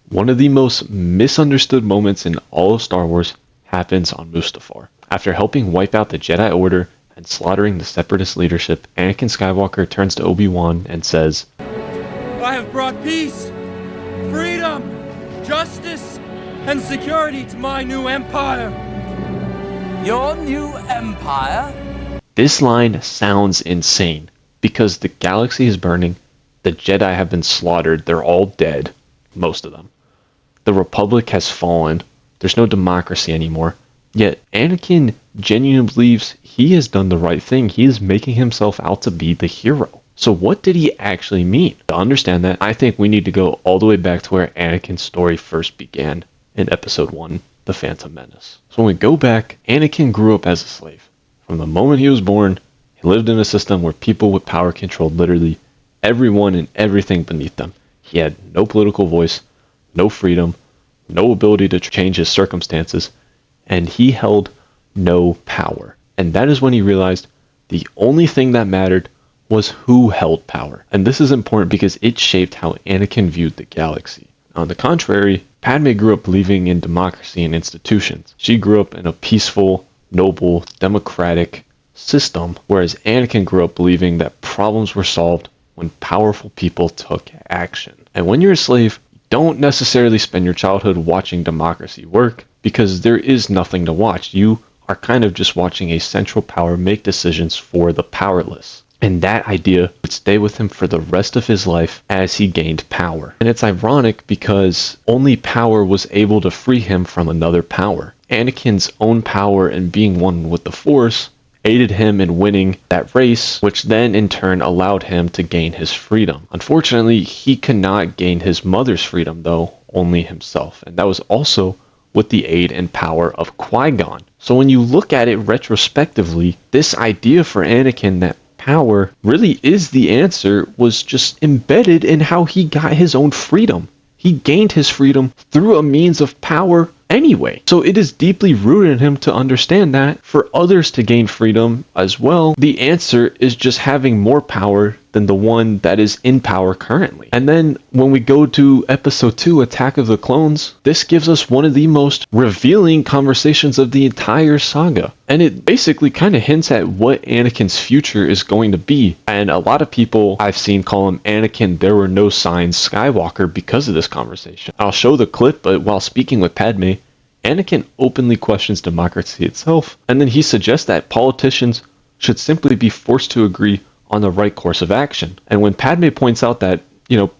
One of the most misunderstood moments in all of Star Wars happens on Mustafar. After helping wipe out the Jedi Order and slaughtering the Separatist leadership, Anakin Skywalker turns to Obi-Wan and says, I have brought peace, freedom, justice, and security to my new empire. Your new empire? This line sounds insane because the galaxy is burning, the Jedi have been slaughtered, they're all dead, most of them. The Republic has fallen, there's no democracy anymore. Yet Anakin genuinely believes he has done the right thing. He is making himself out to be the hero. So what did he actually mean? To understand that, I think we need to go all the way back to where Anakin's story first began in Episode 1, The Phantom Menace. So when we go back, Anakin grew up as a slave. From the moment he was born, he lived in a system where people with power controlled literally everyone and everything beneath them. He had no political voice, no freedom, no ability to change his circumstances, and he held no power. And that is when he realized the only thing that mattered was who held power. And this is important because it shaped how Anakin viewed the galaxy. On the contrary, Padme grew up believing in democracy and institutions. She grew up in a peaceful, noble, democratic system, whereas Anakin grew up believing that problems were solved when powerful people took action. And when you're a slave, you don't necessarily spend your childhood watching democracy work because there is nothing to watch. You are kind of just watching a central power make decisions for the powerless. And that idea would stay with him for the rest of his life as he gained power. And it's ironic because only power was able to free him from another power. Anakin's own power and being one with the Force aided him in winning that race, which then in turn allowed him to gain his freedom. Unfortunately, he could not gain his mother's freedom though, only himself. And that was also with the aid and power of Qui-Gon. So when you look at it retrospectively, this idea for Anakin that power really is the answer was just embedded in how he got his own freedom. He gained his freedom through a means of power anyway. So it is deeply rooted in him to understand that for others to gain freedom as well, the answer is just having more power than the one that is in power currently. And then when we go to Episode 2, Attack of the Clones, this gives us one of the most revealing conversations of the entire saga. And it basically kind of hints at what Anakin's future is going to be. And a lot of people I've seen call him Anakin There Were No Signs Skywalker because of this conversation. I'll show the clip, but while speaking with Padme, Anakin openly questions democracy itself, and then he suggests that politicians should simply be forced to agree on the right course of action. And when Padme points out that,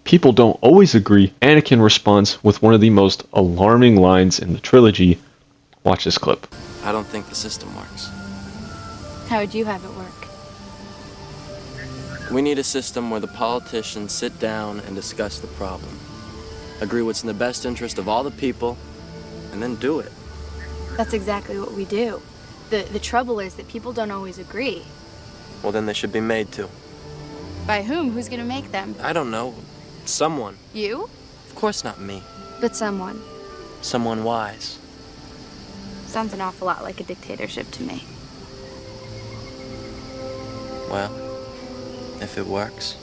people don't always agree, Anakin responds with one of the most alarming lines in the trilogy. Watch this clip. I don't think the system works. How would you have it work? We need a system where the politicians sit down and discuss the problem, agree what's in the best interest of all the people, and then do it. That's exactly what we do. The trouble is that people don't always agree. Well, then they should be made to. By whom? Who's gonna make them? I don't know. Someone. You? Of course not me. But someone. Someone wise. Sounds an awful lot like a dictatorship to me. Well, if it works.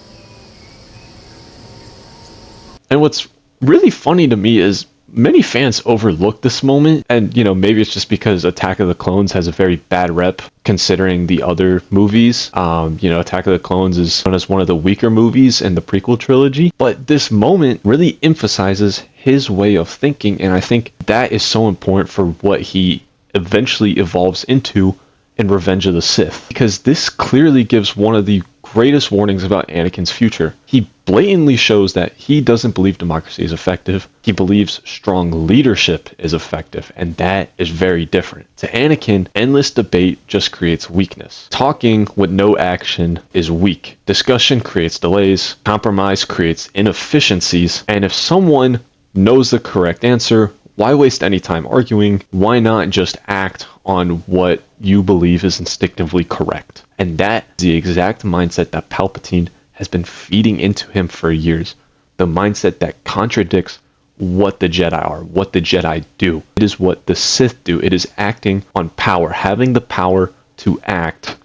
And what's really funny to me is many fans overlook this moment, and maybe it's just because Attack of the Clones has a very bad rep considering the other movies. Attack of the Clones is known as one of the weaker movies in the prequel trilogy, but this moment really emphasizes his way of thinking, and I think that is so important for what he eventually evolves into in Revenge of the Sith, because this clearly gives one of the greatest warnings about Anakin's future. He blatantly shows that he doesn't believe democracy is effective. He believes strong leadership is effective, and that is very different. To Anakin, endless debate just creates weakness. Talking with no action is weak. Discussion creates delays. Compromise creates inefficiencies. And if someone knows the correct answer, why waste any time arguing? Why not just act on what you believe is instinctively correct? And that is the exact mindset that Palpatine has been feeding into him for years. The mindset that contradicts what the Jedi are, what the Jedi do. It is what the Sith do. It is acting on power, having the power to act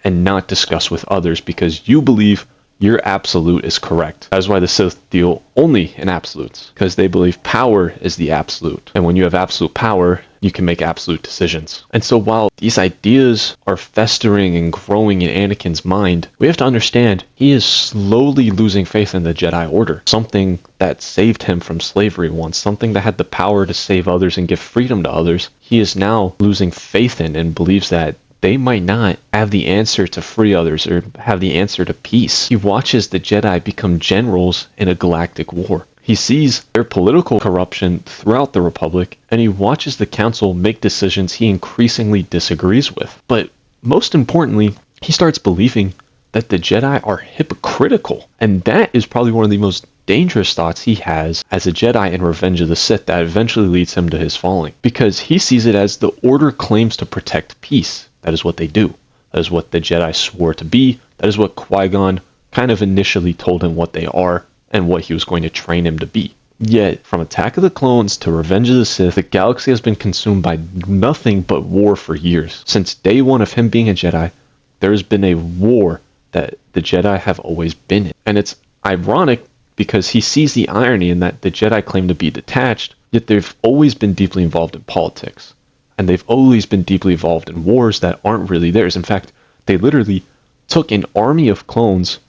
and not discuss with others because you believe your absolute is correct. That is why the Sith deal only in absolutes, because they believe power is the absolute. And when you have absolute power, you can make absolute decisions. And so while these ideas are festering and growing in Anakin's mind, we have to understand he is slowly losing faith in the Jedi Order. Something that saved him from slavery once, something that had the power to save others and give freedom to others, he is now losing faith in and believes that they might not have the answer to free others or have the answer to peace. He watches the Jedi become generals in a galactic war. He sees their political corruption throughout the Republic, and he watches the Council make decisions he increasingly disagrees with. But most importantly, he starts believing that the Jedi are hypocritical. And that is probably one of the most dangerous thoughts he has as a Jedi in Revenge of the Sith that eventually leads him to his falling. Because he sees it as the Order claims to protect peace. That is what they do. That is what the Jedi swore to be. That is what Qui-Gon kind of initially told him what they are and what he was going to train him to be. Yet, from Attack of the Clones to Revenge of the Sith, the galaxy has been consumed by nothing but war for years. Since day one of him being a Jedi, there has been a war that the Jedi have always been in. And it's ironic because he sees the irony in that the Jedi claim to be detached, yet they've always been deeply involved in politics. And they've always been deeply involved in wars that aren't really theirs. In fact, they literally took an army of clones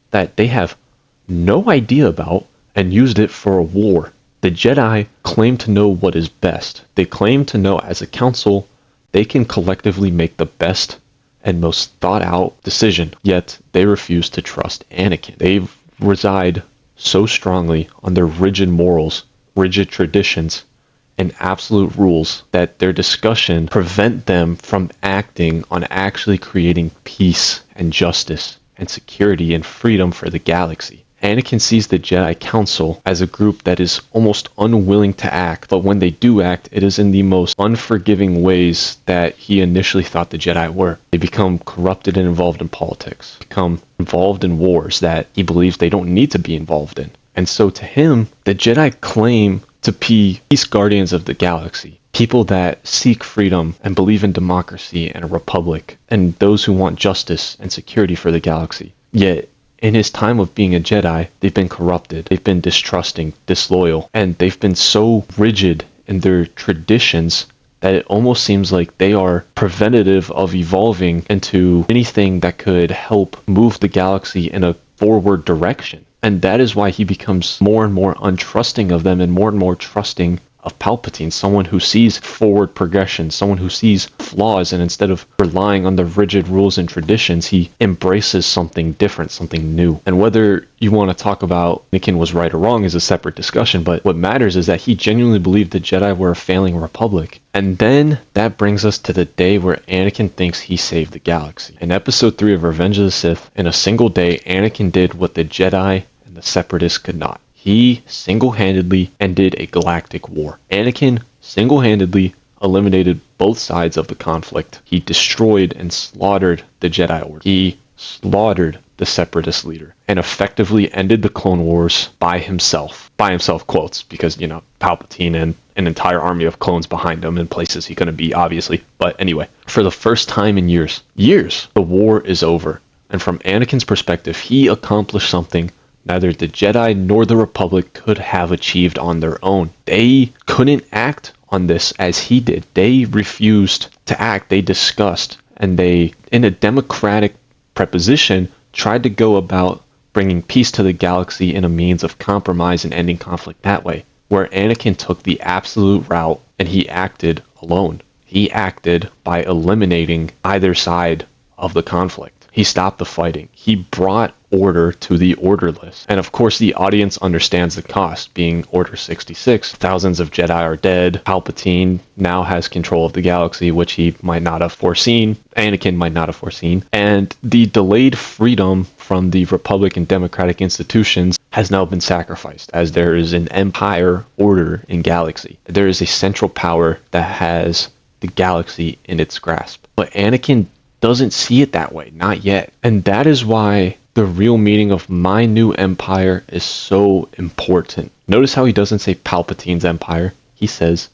that they have no idea about and used it for a war. The Jedi claim to know what is best. They claim to know as a council they can collectively make the best and most thought out decision, yet they refuse to trust Anakin. They reside so strongly on their rigid morals, rigid traditions, and absolute rules that their discussion prevent them from acting on actually creating peace and justice and security and freedom for the galaxy. Anakin sees the Jedi Council as a group that is almost unwilling to act, but when they do act, it is in the most unforgiving ways that he initially thought the Jedi were. They become corrupted and involved in politics, become involved in wars that he believes they don't need to be involved in. And so to him, the Jedi claim to be peace guardians of the galaxy, people that seek freedom and believe in democracy and a republic, and those who want justice and security for the galaxy. Yet, in his time of being a Jedi, they've been corrupted, they've been distrusting, disloyal, and they've been so rigid in their traditions that it almost seems like they are preventative of evolving into anything that could help move the galaxy in a forward direction. And that is why he becomes more and more untrusting of them and more trusting of Palpatine, someone who sees forward progression, someone who sees flaws, and instead of relying on the rigid rules and traditions, he embraces something different, something new. And whether you want to talk about Anakin was right or wrong is a separate discussion, but what matters is that he genuinely believed the Jedi were a failing republic. And then that brings us to the day where Anakin thinks he saved the galaxy. In Episode 3 of Revenge of the Sith, in a single day, Anakin did what the Jedi and the Separatists could not. He single-handedly ended a galactic war. Anakin single-handedly eliminated both sides of the conflict. He destroyed and slaughtered the Jedi Order. He slaughtered the Separatist leader and effectively ended the Clone Wars by himself. By himself, quotes, because, Palpatine and an entire army of clones behind him in places he couldn't be, obviously. But anyway, for the first time in years, the war is over. And from Anakin's perspective, he accomplished something neither the Jedi nor the Republic could have achieved on their own. They couldn't act on this as he did. They refused to act. They discussed, and they, in a democratic preposition, tried to go about bringing peace to the galaxy in a means of compromise and ending conflict that way, where Anakin took the absolute route and he acted alone. He acted by eliminating either side of the conflict. He stopped the fighting. He brought order to the orderless. And of course, the audience understands the cost. Being Order 66, thousands of Jedi are dead. Palpatine now has control of the galaxy, which he might not have foreseen. Anakin might not have foreseen. And the delayed freedom from the Republic and democratic institutions has now been sacrificed, as there is an empire order in galaxy. There is a central power that has the galaxy in its grasp. But Anakin doesn't see it that way, not yet. And that is why the real meaning of my new empire is so important. Notice how he doesn't say Palpatine's empire. He says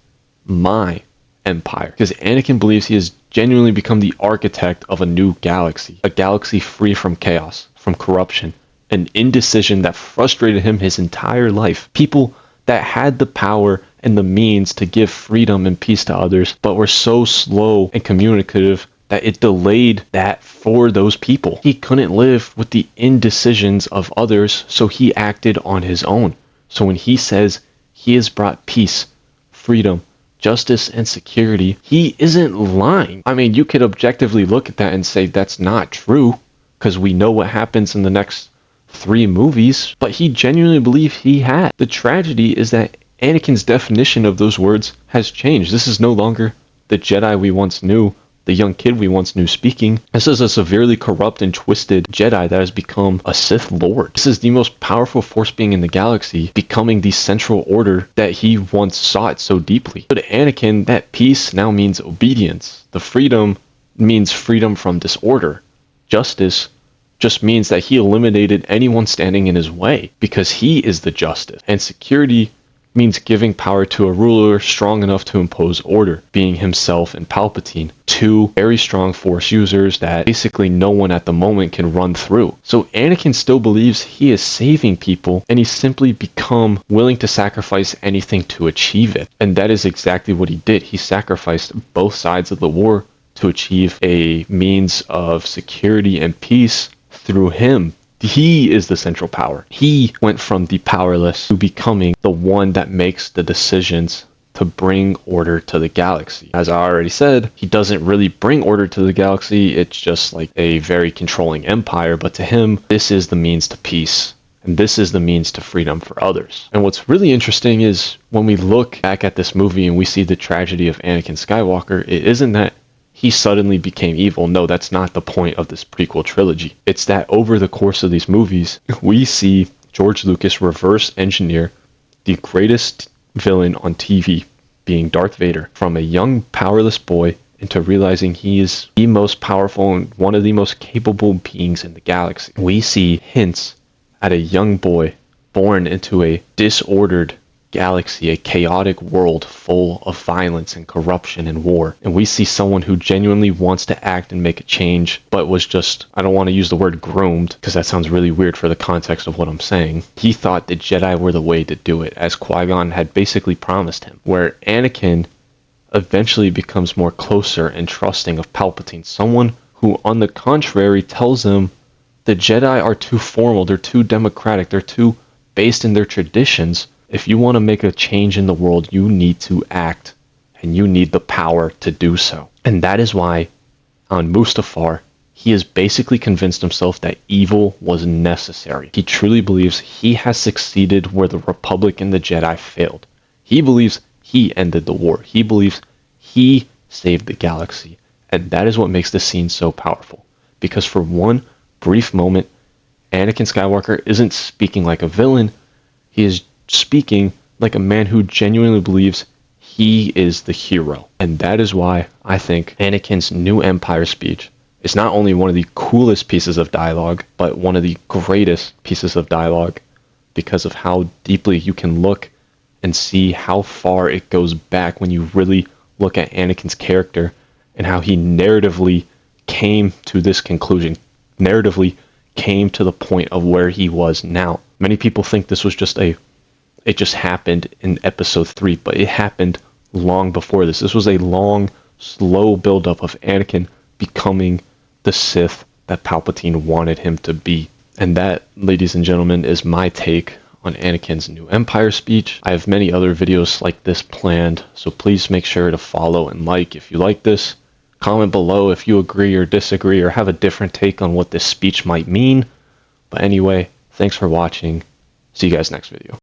my empire. Because Anakin believes he has genuinely become the architect of a new galaxy. A galaxy free from chaos, from corruption, an indecision that frustrated him his entire life. People that had the power and the means to give freedom and peace to others, but were so slow and communicative that it delayed that for those people. He couldn't live with the indecisions of others, so he acted on his own. So when he says he has brought peace, freedom, justice, and security, he isn't lying. I mean, you could objectively look at that and say that's not true, because we know what happens in the next 3 movies, but he genuinely believed he had. The tragedy is that Anakin's definition of those words has changed. This is no longer the Jedi we once knew, the young kid we once knew speaking. This is a severely corrupt and twisted Jedi that has become a Sith Lord. This is the most powerful force being in the galaxy, becoming the central order that he once sought so deeply. But to Anakin, that peace now means obedience. The freedom means freedom from disorder. Justice just means that he eliminated anyone standing in his way because he is the justice. And security means giving power to a ruler strong enough to impose order, being himself and Palpatine, 2 very strong force users that basically no one at the moment can run through. So Anakin still believes he is saving people, and he's simply become willing to sacrifice anything to achieve it. And that is exactly what he did. He sacrificed both sides of the war to achieve a means of security and peace through him. He is the central power. He went from the powerless to becoming the one that makes the decisions to bring order to the galaxy. As I already said, he doesn't really bring order to the galaxy. It's just like a very controlling empire, but to him, this is the means to peace. And this is the means to freedom for others. And what's really interesting is when we look back at this movie and we see the tragedy of Anakin Skywalker, it isn't that he suddenly became evil. No, that's not the point of this prequel trilogy. It's that over the course of these movies, we see George Lucas reverse engineer the greatest villain on TV, being Darth Vader, from a young, powerless boy into realizing he is the most powerful and one of the most capable beings in the galaxy. We see hints at a young boy born into a disordered galaxy, a chaotic world full of violence and corruption and war. And we see someone who genuinely wants to act and make a change, but was just, I don't want to use the word groomed, because that sounds really weird for the context of what I'm saying. He thought the Jedi were the way to do it, as Qui-Gon had basically promised him, where Anakin eventually becomes more closer and trusting of Palpatine, someone who, on the contrary, tells him the Jedi are too formal, they're too democratic, they're too based in their traditions. If you want to make a change in the world, you need to act, and you need the power to do so. And that is why, on Mustafar, he has basically convinced himself that evil was necessary. He truly believes he has succeeded where the Republic and the Jedi failed. He believes he ended the war. He believes he saved the galaxy. And that is what makes this scene so powerful. Because for one brief moment, Anakin Skywalker isn't speaking like a villain. He is speaking like a man who genuinely believes he is the hero. And that is why I think Anakin's New Empire speech is not only one of the coolest pieces of dialogue, but one of the greatest pieces of dialogue because of how deeply you can look and see how far it goes back when you really look at Anakin's character and how he narratively came to this conclusion, narratively came to the point of where he was now. Many people think this was just it just happened in episode 3, but it happened long before this. This was a long, slow buildup of Anakin becoming the Sith that Palpatine wanted him to be. And that, ladies and gentlemen, is my take on Anakin's New Empire speech. I have many other videos like this planned, so please make sure to follow and like if you like this. Comment below if you agree or disagree or have a different take on what this speech might mean. But anyway, thanks for watching. See you guys next video.